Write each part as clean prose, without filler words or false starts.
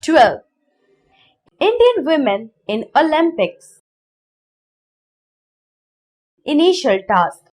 12. Indian women in Olympics. Initial task.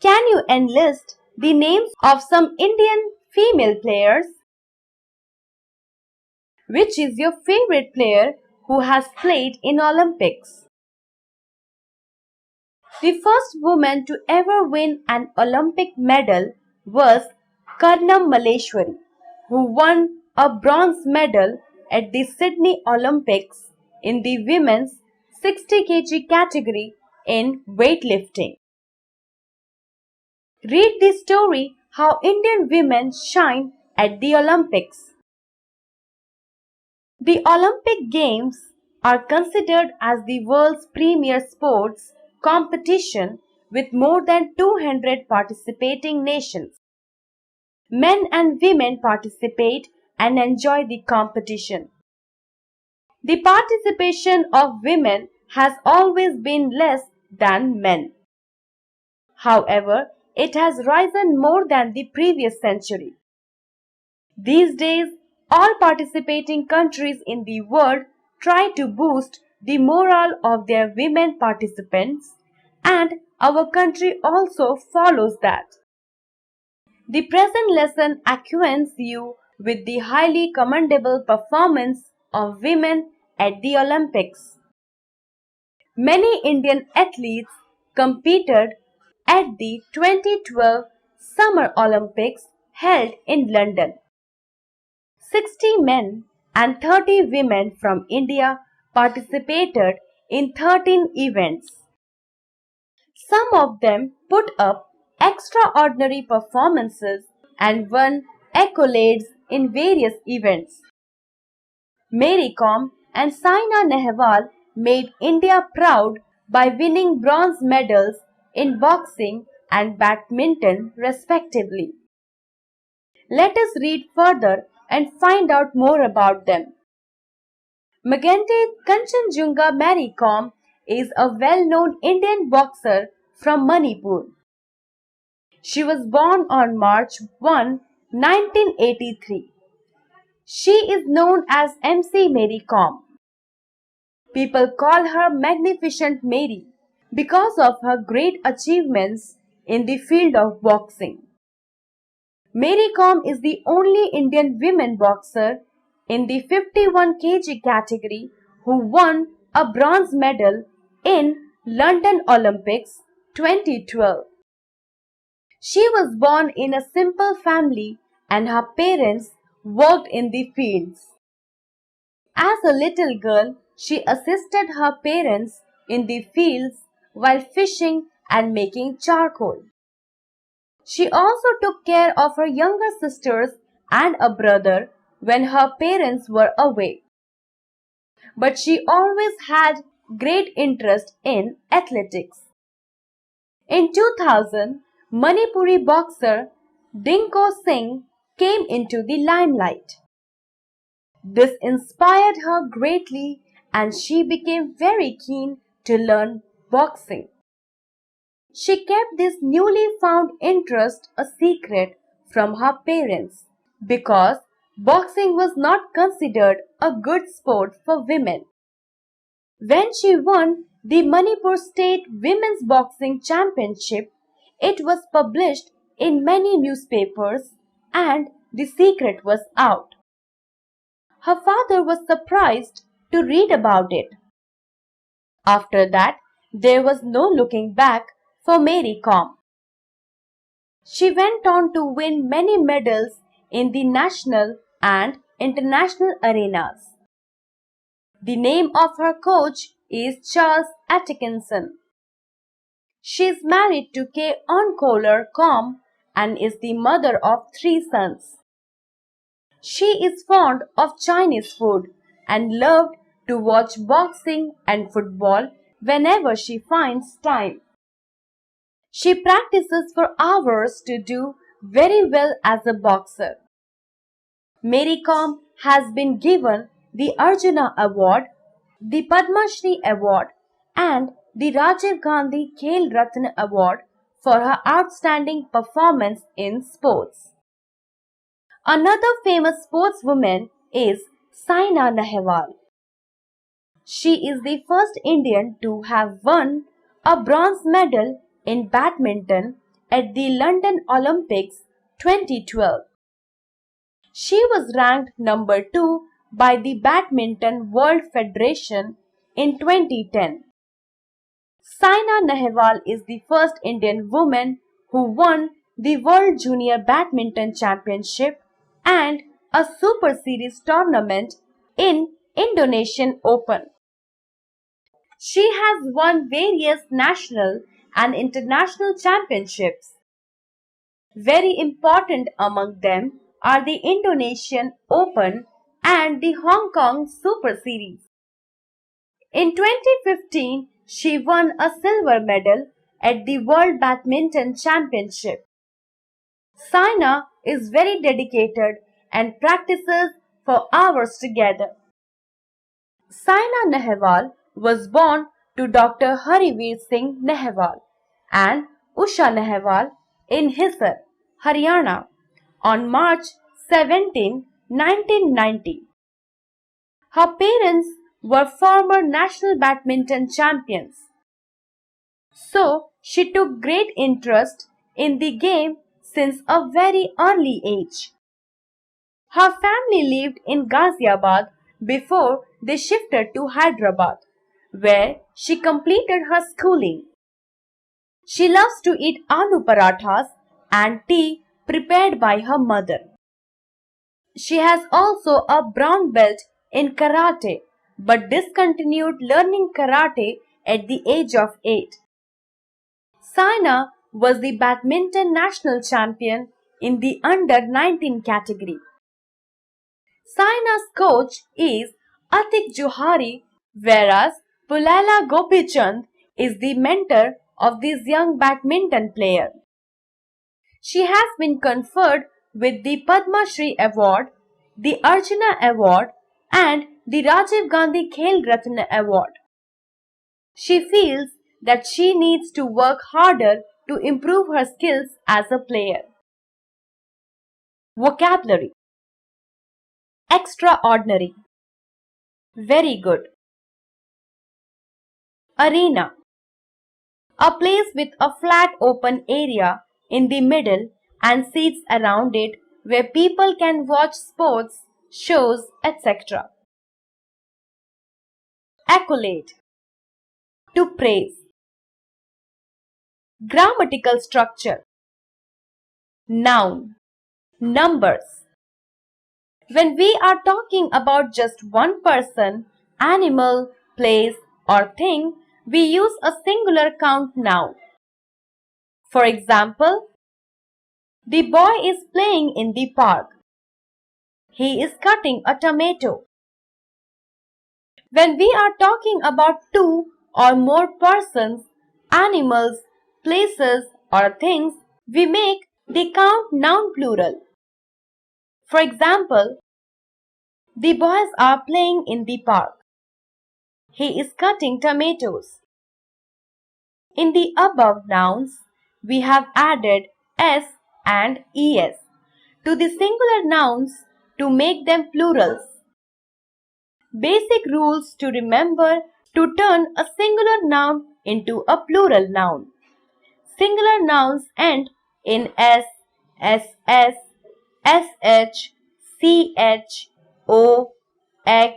Can you enlist the names of some Indian female players? Which is your favorite player who has played in Olympics? The first woman to ever win an Olympic medal was Karnam Malleshwari, who won a bronze medal at the Sydney Olympics in the women's 60 kg category in weightlifting. Read the story How Indian Women Shine at the Olympics. The Olympic Games are considered as the world's premier sports competition with more than 200 participating nations. Men and women participate and enjoy the competition. The participation of women has always been less than men. However, it has risen more than the previous century. These days, all participating countries in the world try to boost the morale of their women participants, and our country also follows that. The present lesson acquaints you with the highly commendable performance of women at the Olympics. Many Indian athletes competed at the 2012 Summer Olympics held in London. 60 men and 30 women from India participated in 13 events. Some of them put up extraordinary performances and won accolades in various events. Mary Kom and Saina Nehwal made India proud by winning bronze medals in boxing and badminton respectively. Let us read further and find out more about them. Magente Kanchenjunga Mary Kom is a well-known Indian boxer from Manipur. She was born on March 1, 1983. She is known as MC Mary Kom. People call her Magnificent Mary because of her great achievements in the field of boxing. Mary Kom is the only Indian women boxer in the 51 kg category who won a bronze medal in London Olympics 2012. She was born in a simple family and her parents worked in the fields. As a little girl, she assisted her parents in the fields while fishing and making charcoal. She also took care of her younger sisters and a brother when her parents were away. But she always had great interest in athletics. In 2000, Manipuri boxer Dinko Singh came into the limelight. This inspired her greatly and she became very keen to learn boxing. She kept this newly found interest a secret from her parents because boxing was not considered a good sport for women. When she won the Manipur State Women's Boxing Championship, it was published in many newspapers and the secret was out. Her father was surprised to read about it. After that, there was no looking back for Mary Kom. She went on to win many medals in the national and international arenas. The name of her coach is Charles Atkinson. She is married to K. Onkolar Kom and is the mother of 3 sons. She is fond of Chinese food and loved to watch boxing and football whenever she finds time. She practices for hours to do very well as a boxer. Mary Kom has been given the Arjuna Award, the Padma Shri Award and the Rajiv Gandhi Khel Ratna Award for her outstanding performance in sports. Another famous sportswoman is Saina Nehwal. She is the first Indian to have won a bronze medal in badminton at the London Olympics 2012. She was ranked number 2 by the Badminton World Federation in 2010. Saina Nehwal is the first Indian woman who won the World Junior Badminton Championship and a Super Series tournament in Indonesian Open. She has won various national and international championships. Very important among them are the Indonesian Open and the Hong Kong Super Series. In 2015, she won a silver medal at the World Badminton Championship. Saina is very dedicated and practices for hours together. Saina Nehwal was born to Dr. Hariveer Singh Nehwal and Usha Nehwal in Hisar, Haryana on March 17, 1990. Her parents were former national badminton champions. So she took great interest in the game since a very early age. Her family lived in Ghaziabad before they shifted to Hyderabad, where she completed her schooling. She loves to eat aloo parathas and tea prepared by her mother. She has also a brown belt in karate but discontinued learning karate at the age of 8. Saina was the badminton national champion in the under 19 category. Saina's coach is Atik Johari, whereas Pullela Gopichand is the mentor of this young badminton player. She has been conferred with the Padma Shri Award, the Arjuna Award, and the Rajiv Gandhi Khel Ratna Award. She feels that she needs to work harder to improve her skills as a player. Vocabulary: extraordinary, very good. Arena: a place with a flat open area in the middle and seats around it where people can watch sports, shows, etc. Accolade: to praise. Grammatical structure: noun, numbers. When we are talking about just one person, animal, place, or thing, we use a singular count noun. For example, the boy is playing in the park. He is cutting a tomato. When we are talking about two or more persons, animals, places, or things, we make the count noun plural. For example, the boys are playing in the park. He is cutting tomatoes. In the above nouns, we have added s and es to the singular nouns to make them plurals. Basic rules to remember to turn a singular noun into a plural noun. Singular nouns end in s, ss, sh, ch, o, x,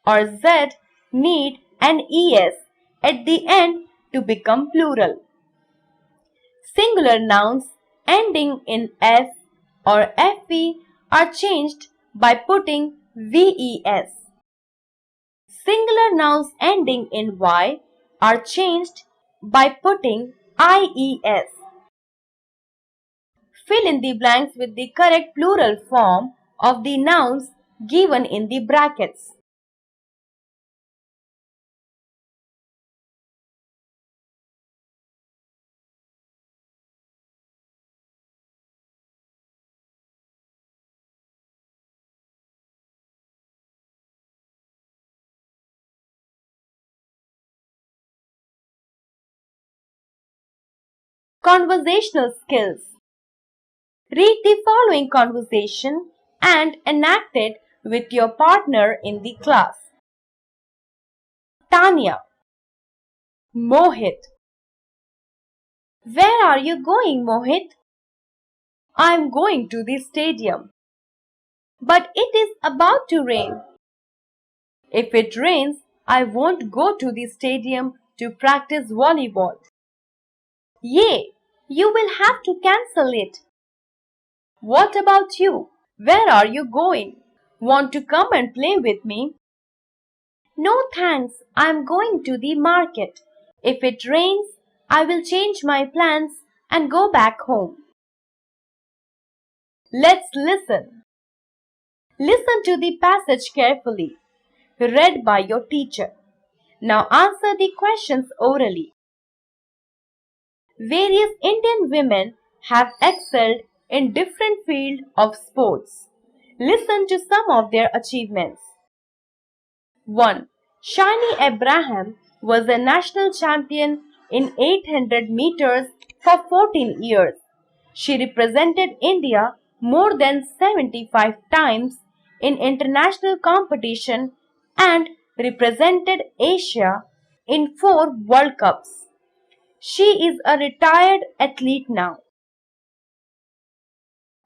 or z need an es at the end to become plural. Singular nouns ending in s or fe are changed by putting ves. Singular nouns ending in y are changed by putting ies. Fill in the blanks with the correct plural form of the nouns given in the brackets. Conversational skills. Read the following conversation and enact it with your partner in the class? Tanya. Mohit. Where are you going, Mohit? I am going to the stadium. But it is about to rain. If it rains, I won't go to the stadium to practice volleyball. Yay! You will have to cancel it. What about you? Where are you going? Want to come and play with me? No thanks, I am going to the market. If it rains, I will change my plans and go back home. Let's listen. Listen to the passage carefully, read by your teacher. Now answer the questions orally. Various Indian women have excelled in different fields of sports. Listen to some of their achievements. 1. Shani Abraham was a national champion in 800 meters for 14 years. She represented India more than 75 times in international competition and represented Asia in 4 World Cups. She is a retired athlete now.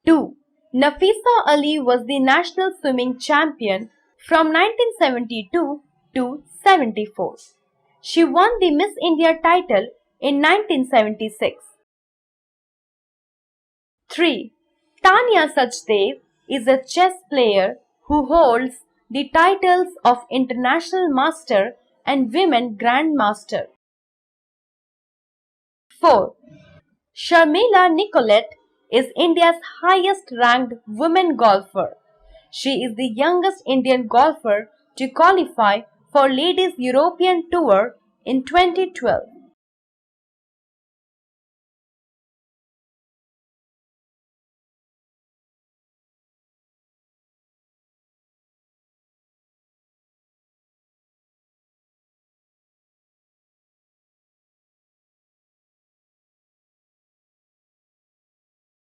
2. Nafisa Ali was the national swimming champion from 1972 to 74. She won the Miss India title in 1976. 3. Tanya Sachdev is a chess player who holds the titles of International Master and Women Grandmaster. 4. Sharmila Nicolette is India's highest ranked women golfer. She is the youngest Indian golfer to qualify for Ladies European Tour in 2012.